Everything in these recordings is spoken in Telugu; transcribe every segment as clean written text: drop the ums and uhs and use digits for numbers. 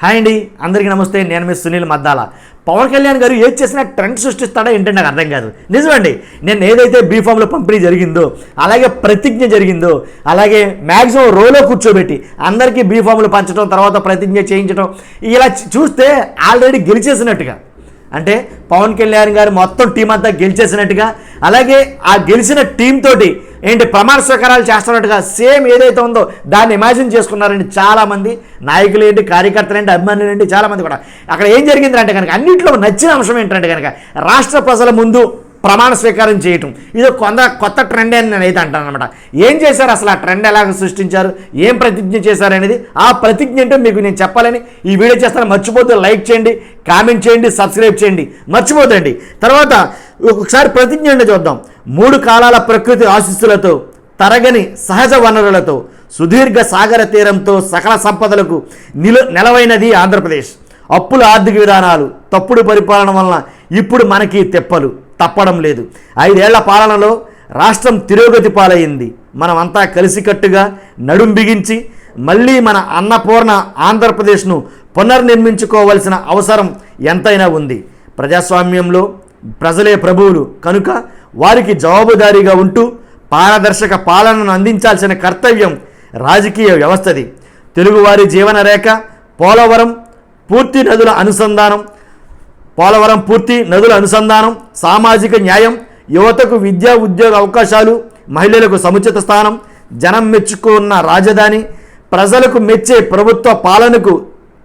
హాయ్ అండి, అందరికీ నమస్తే. నేను మీ సునీల్ మద్దాల. పవన్ కళ్యాణ్ గారు ఏది చేసినా ట్రెండ్ సృష్టిస్తాడో ఏంటంటే నాకు అర్థం కాదు. నిజమండి, నేను ఏదైతే బీఫామ్లో పంపిణీ జరిగిందో, అలాగే ప్రతిజ్ఞ జరిగిందో, అలాగే మ్యాక్సిమం రోలో కూర్చోబెట్టి అందరికీ బీఫామ్లు పంచడం, తర్వాత ప్రతిజ్ఞ చేయించడం, ఇలా చూస్తే ఆల్రెడీ గెలిచేసినట్టుగా, అంటే పవన్ కళ్యాణ్ గారు మొత్తం టీం అంతా గెలిచేసినట్టుగా, అలాగే ఆ గెలిచిన టీం తోటి ఏంటి ప్రమాణ స్వీకారాలు చేస్తున్నట్టుగా సేమ్ ఏదైతే ఉందో దాన్ని ఇమాజిన్ చేసుకున్నారండి చాలామంది నాయకులు ఏంటి, కార్యకర్తలు ఏంటి, అభిమానులు ఏంటి, చాలామంది కూడా. అక్కడ ఏం జరిగిందంటే కనుక అన్నింటిలో నచ్చిన అంశం ఏంటంటే కనుక రాష్ట్ర ప్రజల ముందు ప్రమాణ స్వీకారం చేయటం. ఇది కొత్త ట్రెండ్ అని నేనైతే అంటాను అనమాట. ఏం చేశారు అసలు, ఆ ట్రెండ్ ఎలాగ సృష్టించారు, ఏం ప్రతిజ్ఞ చేశారు అనేది, ఆ ప్రతిజ్ఞ అంటే మీకు నేను చెప్పాలని ఈ వీడియో చేస్తాను. మర్చిపోద్దు, లైక్ చేయండి, కామెంట్ చేయండి, సబ్స్క్రైబ్ చేయండి, మర్చిపోద్దండి. తర్వాత ఒకసారి ప్రతిజ్ఞ అంటే చూద్దాం. 3 కాలాల ప్రకృతి ఆశీస్సులతో, తరగని సహజ వనరులతో, సుదీర్ఘ సాగర తీరంతో, సకల సంపదలకు నెలవైనది ఆంధ్రప్రదేశ్. అప్పుల ఆర్థిక విధానాలు, తప్పుడు పరిపాలన వలన ఇప్పుడు మనకి తెప్పలు తప్పడం లేదు. 5 ఏళ్ల పాలనలో రాష్ట్రం తిరోగతి పాలయ్యింది. మనమంతా కలిసికట్టుగా నడుం బిగించి మళ్ళీ మన అన్నపూర్ణ ఆంధ్రప్రదేశ్ను పునర్నిర్మించుకోవాల్సిన అవసరం ఎంతైనా ఉంది. ప్రజాస్వామ్యంలో ప్రజలే ప్రభువులు కనుక వారికి జవాబుదారీగా ఉంటూ పారదర్శక పాలనను అందించాల్సిన కర్తవ్యం రాజకీయ వ్యవస్థది. తెలుగువారి జీవన రేఖ పోలవరం పూర్తి నదుల అనుసంధానం, సామాజిక న్యాయం, యువతకు విద్యా ఉద్యోగ అవకాశాలు, మహిళలకు సముచిత స్థానం, జనం మెచ్చుకున్న రాజధాని, ప్రజలకు మెచ్చే ప్రభుత్వ పాలనకు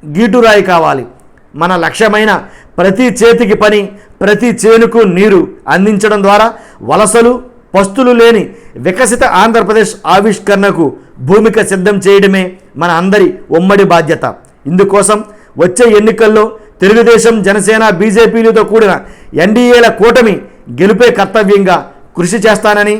గీటురాయి కావాలి. మన లక్ష్యమైన ప్రతి చేతికి పని, ప్రతి చేనుకు నీరు అందించడం ద్వారా వలసలు పస్తులు లేని వికసిత ఆంధ్రప్రదేశ్ ఆవిష్కరణకు భూమిక సిద్ధం చేయడమే మన అందరి ఉమ్మడి బాధ్యత. ఇందుకోసం వచ్చే ఎన్నికల్లో తెలుగుదేశం, జనసేన, బీజేపీలతో కూడిన ఎన్డీఏల కూటమి గెలుపే కర్తవ్యంగా కృషి చేస్తానని,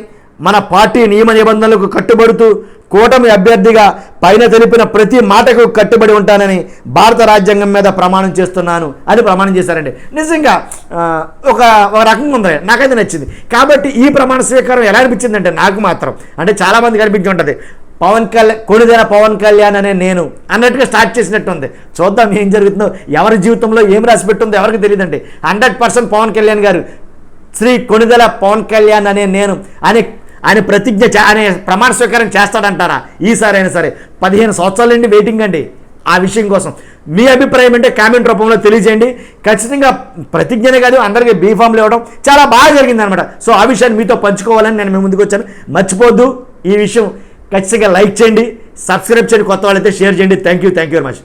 మన పార్టీ నియమ నిబంధనలకు కట్టుబడుతూ కూటమి అభ్యర్థిగా పైన తెలిపిన ప్రతి మాటకు కట్టుబడి ఉంటానని భారత రాజ్యాంగం మీద ప్రమాణం చేస్తున్నాను అని ప్రమాణం చేశారండి. నిజంగా ఒక రకంగా ఉంది, నాకైతే నచ్చింది. కాబట్టి ఈ ప్రమాణ స్వీకారం ఎలా అనిపించిందంటే నాకు మాత్రం, అంటే చాలామందికి అనిపించి ఉంటుంది, కొణిదెల పవన్ కళ్యాణ్ అనే నేను అన్నట్టుగా స్టార్ట్ చేసినట్టుంది. చూద్దాం ఏం జరుగుతుందో, ఎవరి జీవితంలో ఏం రాసి పెట్టుందో ఎవరికి తెలియదండి. 100% పవన్ కళ్యాణ్ గారు శ్రీ కొణిదెల పవన్ కళ్యాణ్ అనే నేను ఆయన ప్రతిజ్ఞ అనే ప్రమాణ స్వీకారం చేస్తాడంటారా ఈసారి అయినా సరే? 15 సంవత్సరాల నుండి వెయిటింగ్ అండి ఆ విషయం కోసం. మీ అభిప్రాయం అంటే కామెంట్ రూపంలో తెలియజేయండి. ఖచ్చితంగా ప్రతిజ్ఞనే కాదు, అందరికీ బీఫామ్లు ఇవ్వడం చాలా బాగా జరిగిందనమాట. సో ఆ విషయాన్ని మీతో పంచుకోవాలని నేను మీ ముందుకు వచ్చాను. మర్చిపోద్దు, ఈ విషయం ఖచ్చితంగా లైక్ చేయండి, సబ్స్క్రైబ్ చేయండి, కొత్త వాళ్ళైతే షేర్ చేయండి. Thank you very much.